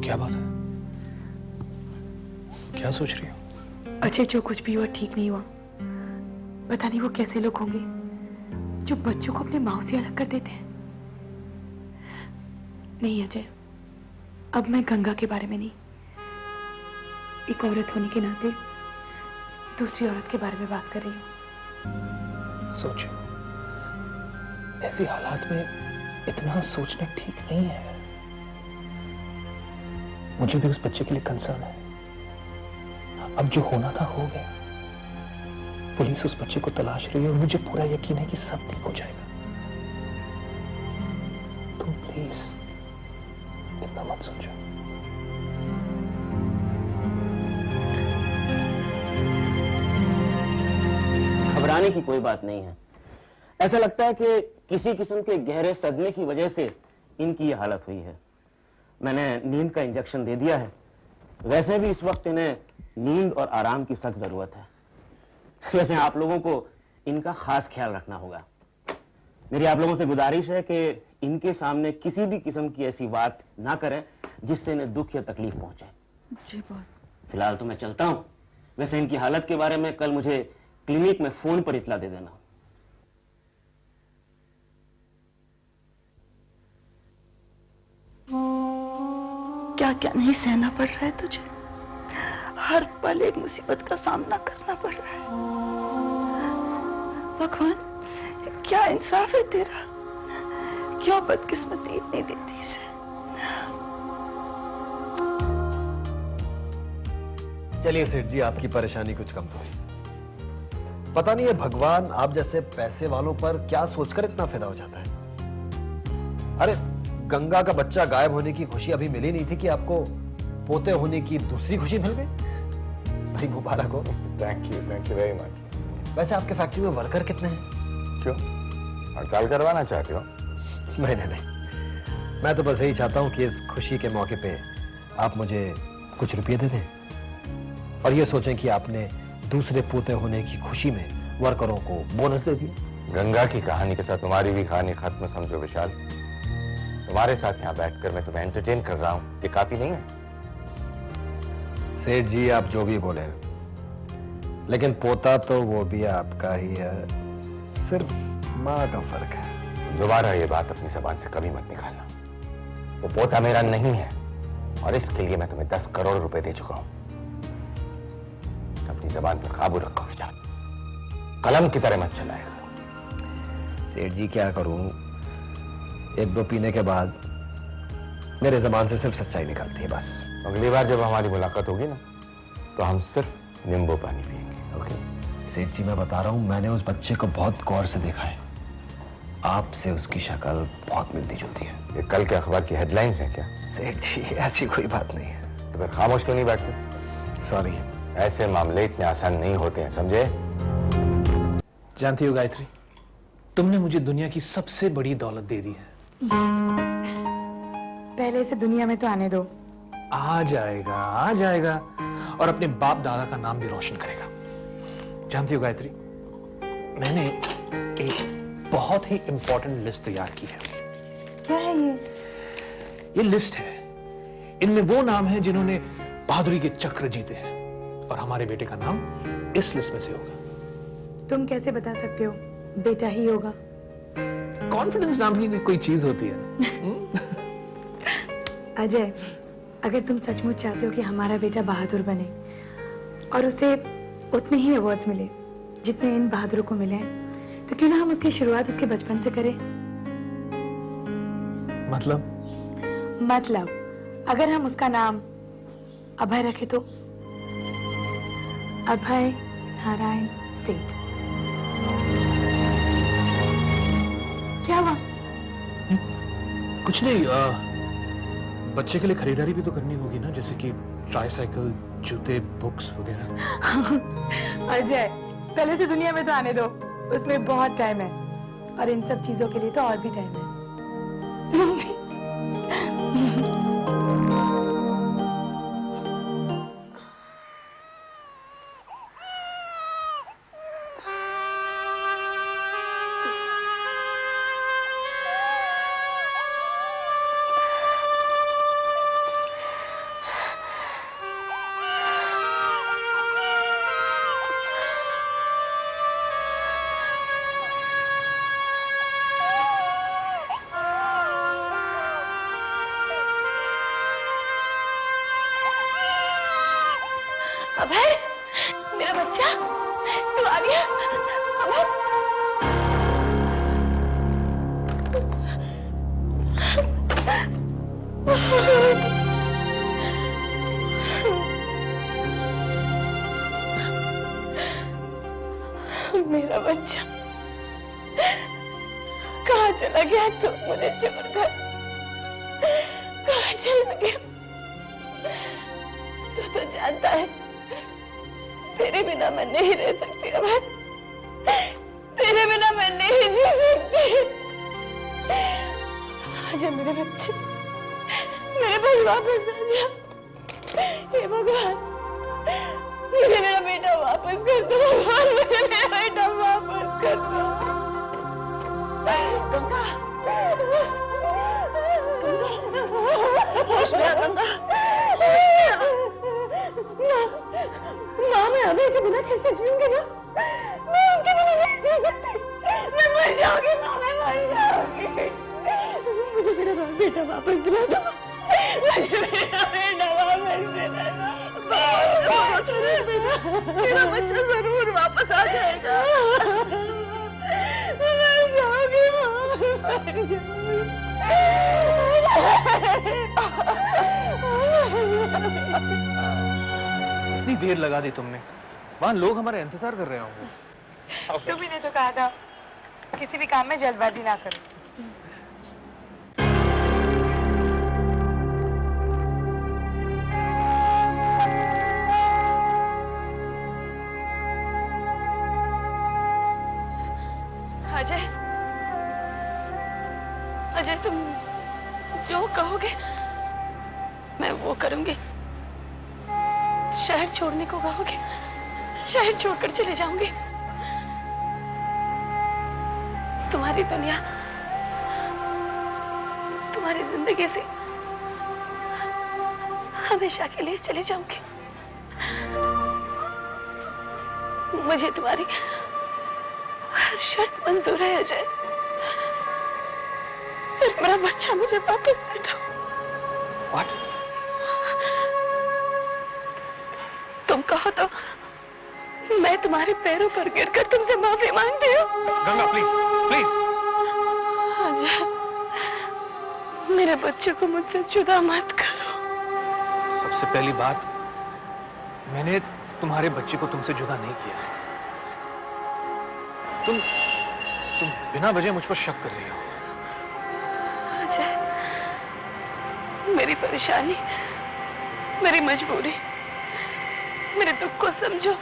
क्या बात है? क्या सोच रही हो? अजय, जो कुछ भी हुआ ठीक नहीं हुआ। पता नहीं वो कैसे लोग होंगे जो बच्चों को अपने माँ से अलग कर देते हैं। नहीं अजय, अब मैं गंगा के बारे में नहीं, एक औरत होने के नाते दूसरी औरत के बारे में बात कर रही हूँ। सोचो, ऐसी हालात में इतना सोचना ठीक नहीं है। मुझे भी उस बच्चे के लिए कंसर्न है। अब जो होना था हो गया। पुलिस उस बच्चे को तलाश रही है और मुझे पूरा यकीन है कि सब ठीक हो जाएगा। तुम प्लीज इतना मत सोचो। घबराने की कोई बात नहीं है। ऐसा लगता है कि किसी किस्म के गहरे सदमे की वजह से इनकी ये हालत हुई है। मैंने नींद का इंजेक्शन दे दिया है। वैसे भी इस वक्त इन्हें नींद और आराम की सख्त जरूरत है। वैसे आप लोगों को इनका खास ख्याल रखना होगा। मेरी आप लोगों से गुजारिश है कि इनके सामने किसी भी किस्म की ऐसी बात ना करें जिससे इन्हें दुख या तकलीफ पहुंचे। जी बात। फिलहाल तो मैं चलता हूं। वैसे इनकी हालत के बारे में कल मुझे क्लिनिक में फोन पर इतला दे देना। क्या क्या नहीं सहना पड़ रहा है तुझे। हर पल एक मुसीबत का सामना करना पड़ रहा है। भगवान, क्या इंसाफ है तेरा। क्यों बदकिस्मती इतनी देती से। चलिए सेठ जी, आपकी परेशानी कुछ कम तो हुई। पता नहीं है भगवान आप जैसे पैसे वालों पर क्या सोचकर इतना फिदा हो जाता है। अरे गंगा का बच्चा गायब होने की खुशी अभी मिली नहीं थी कि आपको पोते होने की दूसरी खुशी मिल गई। भाई मुबारक हो। Thank you very much. वैसे आपके फैक्ट्री में वर्कर कितने हैं? क्यों, हड़ताल करवाना चाहते हो? नहीं, मैं तो बस यही चाहता हूं कि इस खुशी के मौके पे आप मुझे कुछ रुपये दे दें और ये सोचें कि आपने दूसरे पोते होने की खुशी में वर्करों को बोनस दे दिया। गंगा की कहानी के साथ तुम्हारी भी कहानी खत्म समझो विशाल। तुम्हारे साथ यहाँ बैठकर मैं तुम्हें एंटरटेन कर रहा हूँ, ये काफी नहीं है? सेठ जी आप जो भी बोले, लेकिन पोता तो वो भी आपका ही है, सिर्फ माँ का फर्क है। दोबारा ये बात अपनी जबान से कभी मत निकालना। वो पोता मेरा नहीं है और इसके लिए मैं तुम्हें 10 करोड़ रुपए दे चुका हूं। अपनी जबान पर काबू रखो विशाल, कलम की तरह मत चलाएगा। सेठ जी क्या करूं, एक दो पीने के बाद मेरे जबान से सिर्फ सच्चाई निकलती है बस। अगली बार जब हमारी मुलाकात होगी ना, तो हम सिर्फ नींबू पानी पिएंगे। ओके सेठ जी मैं बता रहा हूं, मैंने उस बच्चे को बहुत गौर से देखा है। आपसे उसकी शक्ल बहुत मिलती जुलती है। ये कल के अखबार की हेडलाइंस हैं क्या? सेठ जी ऐसी कोई बात नहीं है। तो फिर खामोश क्यों नहीं बैठते? सॉरी। ऐसे मामले इतने आसान नहीं होते हैं, समझे? जानती हो गायत्री, तुमने मुझे दुनिया की सबसे बड़ी दौलत दे दी है। पहले से दुनिया में तो आने दो। आ जाएगा और अपने बाप दादा का नाम भी रोशन करेगा। जानती हो गायत्री, मैंने एक बहुत ही इंपॉर्टेंट लिस्ट तैयार की है। क्या है ये? ये लिस्ट है, इनमें वो नाम है जिन्होंने बहादुरी के चक्र जीते हैं और हमारे बेटे का नाम इस लिस्ट में से होगा। तुम कैसे बता सकते हो बेटा ही होगा? कॉन्फिडेंस नाम की कोई चीज होती है। अजय, अगर तुम सचमुच चाहते हो कि हमारा बेटा बहादुर बने और उसे उतने ही अवार्ड्स मिले जितने इन बहादुरों को मिले हैं, तो क्यों ना हम उसकी शुरुआत उसके बचपन से करें। मतलब अगर हम उसका नाम अभय रखे तो? अभय नारायण सेठ। क्या हुआ? कुछ नहीं, बच्चे के लिए खरीदारी भी तो करनी होगी ना, जैसे कि ट्राईसाइकिल, जूते, बुक्स वगैरह। अजय, पहले से दुनिया में तो आने दो, उसमें बहुत टाइम है और इन सब चीजों के लिए तो और भी टाइम है। अभय, मेरा बच्चा, तू आ गया। अभय, मेरा बच्चा कहाँ चला गया तू मुझे छोड़कर? कहाँ चला गया? तू तो जानता है तेरे बिना मैं नहीं रह सकती अभय, तेरे बिना मैं नहीं जी सकती। आजा मेरे बच्चे, मेरे पास वापस आ जा। हे भगवान, मुझे मेरा बेटा वापस कर दो। भगवान, मुझे मेरा बेटा वापस कर दो। गंगा, होश में आ गंगा। माँ, मैं अभय के बिना कैसे जीऊंगी ना? मैं उसके बिना नहीं जी सकती। मैं मर जाऊंगी माँ, मैं मर जाऊंगी। मुझे मेरा बेटा वापस दिला दो। मुझे मेरा बेटा वापस दिला दो। तेरा बच्चा जरूर वापस आ जाएगा। मैं मर जाऊंगी माँ, मर इतनी देर लगा दी तुमने, वहां लोग हमारा इंतजार कर रहे होंगे। तुम्ही ने तो कहा था किसी भी काम में जल्दबाजी ना करो। अजय, अजय, तुम जो कहोगे मैं वो करूंगी। शहर छोड़ने को कहोगे, शहर छोड़कर चले जाऊंगी। तुम्हारी दुनिया, तुम्हारी जिंदगी से हमेशा के लिए चले जाऊंगी। मुझे तुम्हारी हर शर्त मंजूर है अजय, सिर्फ मेरा बच्चा मुझे वापस दे दो। What? तुम कहो तो मैं तुम्हारे पैरों पर गिरकर तुमसे माफी मांगती हूँ। Ganga, please please. अजय, मेरे बच्चे को मुझसे जुदा मत करो। सबसे पहली बात, मैंने तुम्हारे बच्चे को तुमसे जुदा नहीं किया। तुम बिना वजह मुझ पर शक कर रही हो। अजय, मेरी परेशानी, मेरी मजबूरी, मेरे दुख को समझो।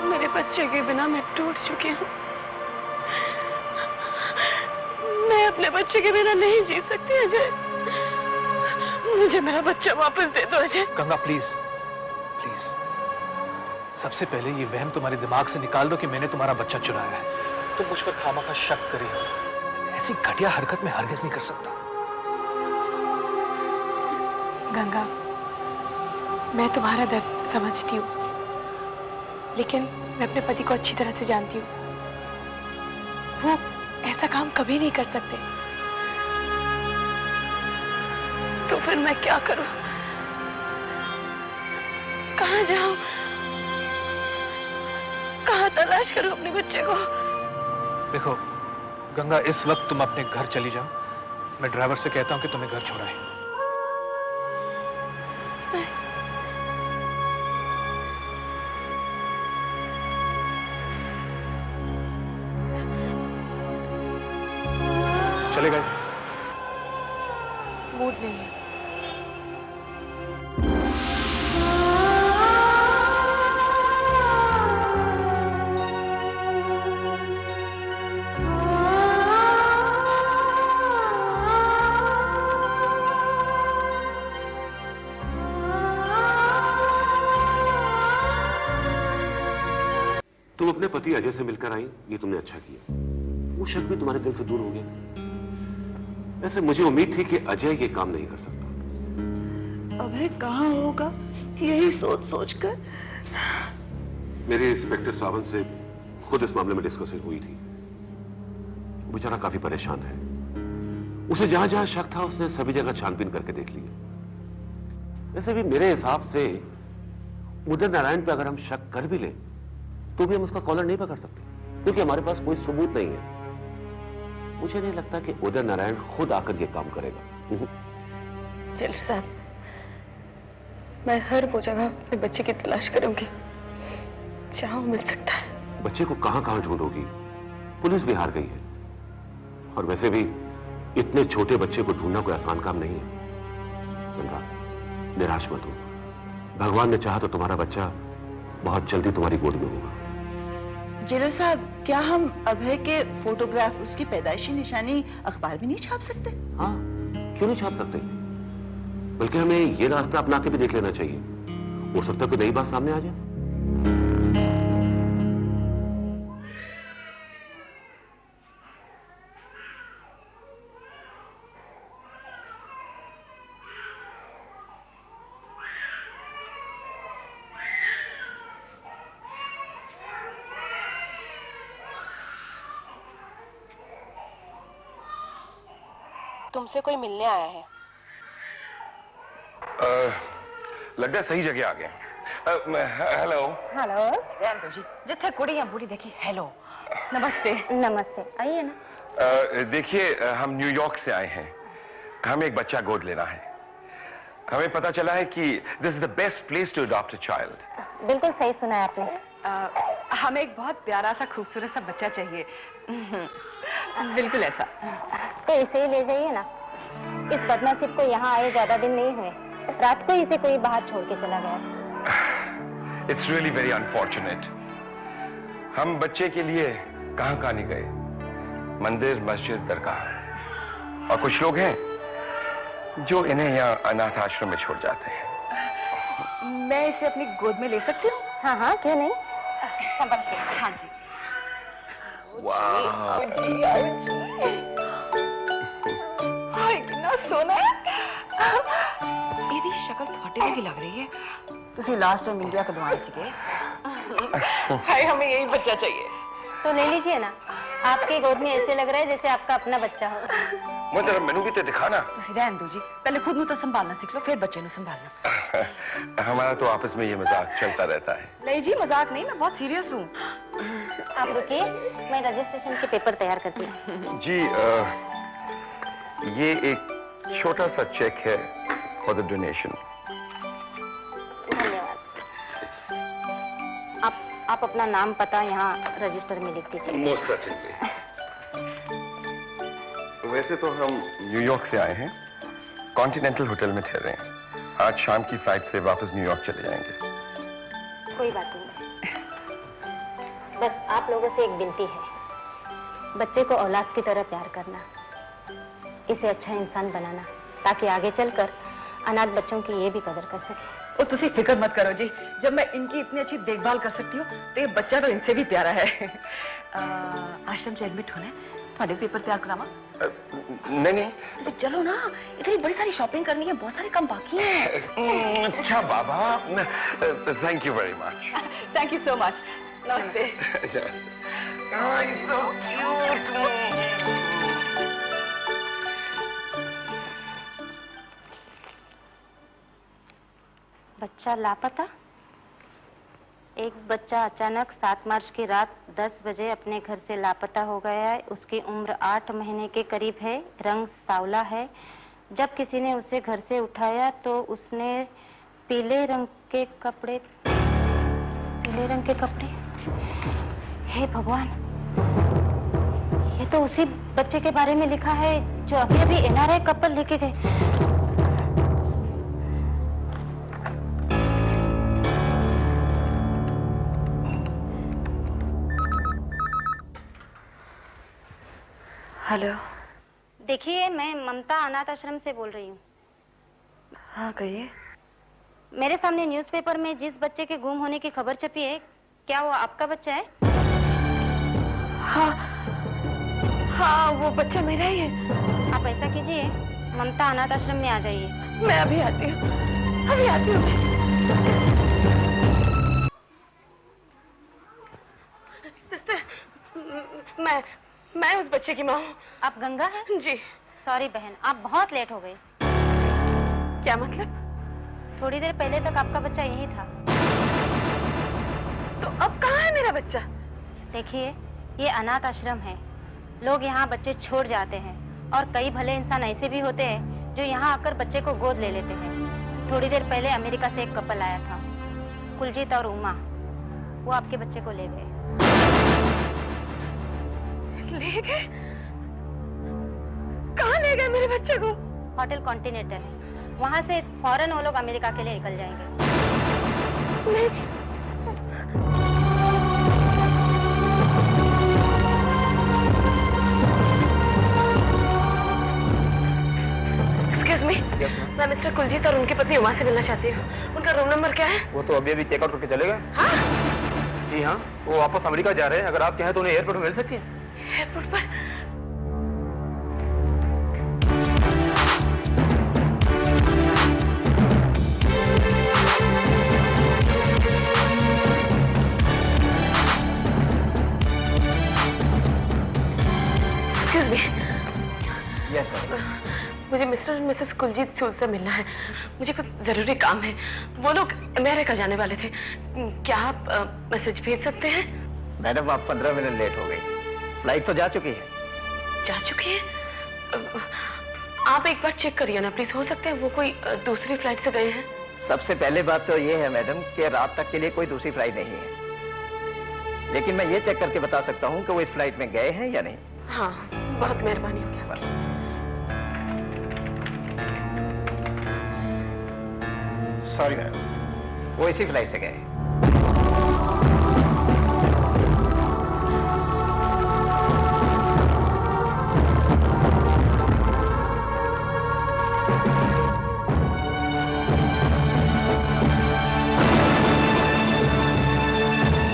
मेरे बच्चे के बिना मैं टूट चुकी हूँ। मैं अपने बच्चे के बिना नहीं जी सकती अजय। मुझे मेरा बच्चा वापस दे दो अजय। गंगा, प्लीज प्लीज, सबसे पहले ये वहम तुम्हारे दिमाग से निकाल दो कि मैंने तुम्हारा बच्चा चुराया है। तुम मुझ पर खामखा शक करी हो। ऐसी घटिया हरकत मैं हरगिज नहीं कर सकता। गंगा, मैं तुम्हारा दर्द समझती हूँ, लेकिन मैं अपने पति को अच्छी तरह से जानती हूँ। वो ऐसा काम कभी नहीं कर सकते। तो फिर मैं क्या करूं? कहाँ जाऊं? कहाँ तलाश करूं अपने बच्चे को? देखो गंगा, इस वक्त तुम अपने घर चली जाओ। मैं ड्राइवर से कहता हूं कि तुम्हें घर छोड़ाए। चले गए। मूड नहीं है। तुम अपने पति अजय से मिलकर आई, ये तुमने अच्छा किया। वो शक भी तुम्हारे दिल से दूर हो गया। वैसे मुझे उम्मीद थी कि अजय ये काम नहीं कर सकता। अभय कहाँ होगा यही सोच सोचकर मेरे इंस्पेक्टर सावंत से खुद इस मामले में डिस्कशन हुई थी। वो बेचारा काफी परेशान है। उसे जहां जहां शक था उसने सभी जगह छानबीन करके देख लिया, वैसे भी मेरे हिसाब से उदय नारायण पे अगर हम शक कर भी ले तो भी हम उसका कॉलर नहीं पकड़ सकते, क्योंकि हमारे पास कोई सबूत नहीं है। मुझे नहीं लगता कि उदय नारायण खुद आकर ये काम करेगा। जेलर साहब, मैं हर वो जगह अपने बच्चे की तलाश करूंगी जहां वो मिल सकता है। बच्चे को कहां कहां ढूंढोगी? पुलिस भी हार गई है। और वैसे भी इतने छोटे बच्चे को ढूंढना कोई आसान काम नहीं है। गंगा, निराश मत हो। भगवान ने चाहा तो तुम्हारा बच्चा बहुत जल्दी तुम्हारी गोद में होगा। जेलर साहब, क्या हम अभय के फोटोग्राफ, उसकी पैदाइशी निशानी अखबार में नहीं छाप सकते? हाँ, क्यों नहीं छाप सकते? बल्कि हमें ये रास्ता अपना के भी देख लेना चाहिए। हो सकता है कोई नई बात सामने आ जाए। तुमसे कोई मिलने आया है। लगता है सही जगह आ गए। हेलो। हेलो रहने जी, जिथे कुड़ी या बूढ़ी देखी हेलो नमस्ते। नमस्ते, आइए ना। देखिए, हम न्यूयॉर्क से आए हैं। हमें एक बच्चा गोद लेना है। हमें पता चला है कि this is the best place to adopt a child. बिल्कुल सही सुना है आपने। हमें एक बहुत प्यारा सा खूबसूरत सा बच्चा चाहिए। बिल्कुल ऐसा। तो इसे ही ले जाइए ना। इस बदनसीब को यहाँ आए ज्यादा दिन नहीं हुए। रात को इसे कोई बाहर छोड़ के चला गया। It's really very unfortunate. हम बच्चे के लिए कहां नहीं गए, मंदिर, मस्जिद, दरगाह, और कुछ लोग हैं जो इन्हें यहाँ अनाथ आश्रम में छोड़ जाते हैं। मैं इसे अपनी गोद में ले सकती हूँ? हाँ हाँ, क्यों नहीं। संभल के। हाँ जी। वाह, कितना सोना ਇਹਦੀ ਸ਼ਕਲ ਤੁਹਾਡੇ ਵਰਗੀ ਲੱਗ ਰਹੀ ਹੈ। ਤੁਸੀਂ ਲਾਸਟ टाइम इंडिया कदों आए ਸੀਗੇ। हाय, हमें यही बच्चा चाहिए। तो ले लीजिए ना। आपके गोद में ऐसे लग रहा है जैसे आपका अपना बच्चा हो। मुझे जरा मेनू भी तो दिखाना। ਤੁਸੀਂ ਰਹਿਣ ਦਿਓ ਜੀ, ਪਹਿਲੇ ਖੁਦ ਨੂੰ ਤਾਂ ਸੰਭਾਲਣਾ ਸਿੱਖ ਲਓ, ਫਿਰ ਬੱਚੇ ਨੂੰ ਸੰਭਾਲਣਾ। हमारा तो आपस में ये मजाक चलता रहता है। नहीं जी, मजाक नहीं, मैं बहुत सीरियस हूँ। आप रुकिए, मैं रजिस्ट्रेशन के पेपर तैयार करती हूँ। जी, ये एक छोटा सा चेक है फॉर द डोनेशन। धन्यवाद। आप अपना नाम पता यहाँ रजिस्टर में लिख दीजिए। Most certainly. वैसे तो हम न्यूयॉर्क से आए हैं, कॉन्टिनेंटल होटल में ठहरे हैं। आज शाम की फ्लाइट से वापस न्यूयॉर्क चले जाएंगे। कोई बात नहीं। बस आप लोगों से एक विनती है, बच्चे को औलाद की तरह प्यार करना, इसे अच्छा इंसान बनाना, ताकि आगे चलकर अनाथ बच्चों की ये भी कदर कर सके। ओ, तुसी फिक्र मत करो जी, जब मैं इनकी इतनी अच्छी देखभाल कर सकती हूँ तो ये बच्चा तो इनसे भी प्यारा है। आश्रम से एडमिट होना है, थोड़े पेपर तैयार करावा? नहीं, तो चलो ना, इतनी बड़ी सारी शॉपिंग करनी है, बहुत सारे काम बाकी हैं। अच्छा बाबा, thank you very much. Thank you so much. नमस्ते। so cute. बच्चा लापता। एक बच्चा अचानक 7 मार्च की रात 10 बजे अपने घर से लापता हो गया है। उसकी उम्र 8 महीने के करीब है, रंग सांवला है। जब किसी ने उसे घर से उठाया तो उसने पीले रंग के कपड़े हे भगवान, ये तो उसी बच्चे के बारे में लिखा है जो अभी अभी NRI कपल लेके गए। हेलो। देखिए, मैं ममता अनाथ आश्रम से बोल रही हूँ। हाँ कहिए। मेरे सामने न्यूज़पेपर में जिस बच्चे के गुम होने की खबर छपी है, क्या वो आपका बच्चा है? हाँ, वो बच्चा मेरा ही है। आप ऐसा कीजिए, ममता अनाथ आश्रम में आ जाइए। मैं अभी आती हूँ, अभी आती हूँ। सिस्टर, मैं उस बच्चे की माँ हूँ। आप गंगा हैं? जी। सॉरी बहन, आप बहुत लेट हो गई। क्या मतलब? थोड़ी देर पहले तक आपका बच्चा यही था। तो अब कहाँ है मेरा बच्चा? देखिए, ये अनाथ आश्रम है। लोग यहाँ बच्चे छोड़ जाते हैं और कई भले इंसान ऐसे भी होते हैं जो यहाँ आकर बच्चे को गोद ले लेते हैं। थोड़ी देर पहले अमेरिका से एक कपल आया था, कुलजीत और उमा। वो आपके बच्चे को ले गए। ले गए? कहाँ ले गए मेरे बच्चे को? होटल कॉन्टिनेंटल, वहाँ से फौरन वो लोग अमेरिका के लिए निकल जाएंगे। नहीं। Excuse me, मैं मिस्टर कुलजीत और उनकी पत्नी उमा से मिलना चाहती हूँ। उनका रूम नंबर क्या है? वो तो अभी अभी चेकआउट करके चले गए। हाँ? जी हाँ, वो वापस अमेरिका जा रहे हैं। अगर आप चाहें तो उन्हें एयरपोर्ट में मिल सकती हैं। एयरपोर्ट पर? Excuse me. Yes madam. मुझे मिस्टर और मिसेस कुलजीत सूल से मिलना है। मुझे कुछ जरूरी काम है। वो लोग अमेरिका जाने वाले थे। क्या आप मैसेज भेज सकते हैं? मैडम, आप 15 मिनट लेट हो गई। फ्लाइट तो जा चुकी है। जा चुकी है? आप एक बार चेक करिए ना प्लीज। हो सकता है वो कोई दूसरी फ्लाइट से गए हैं। सबसे पहले बात तो ये है मैडम कि रात तक के लिए कोई दूसरी फ्लाइट नहीं है, लेकिन मैं ये चेक करके बता सकता हूँ कि वो इस फ्लाइट में गए हैं या नहीं। हाँ, बहुत मेहरबानी होगी। सॉरी मैडम, वो इसी फ्लाइट से गए।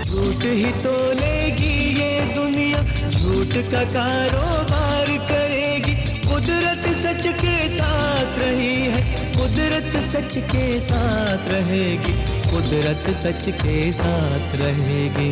झूठ ही तो लेगी ये दुनिया, झूठ का कारोबार करेगी। कुदरत सच के साथ रही है, कुदरत सच के साथ रहेगी, कुदरत सच के साथ रहेगी।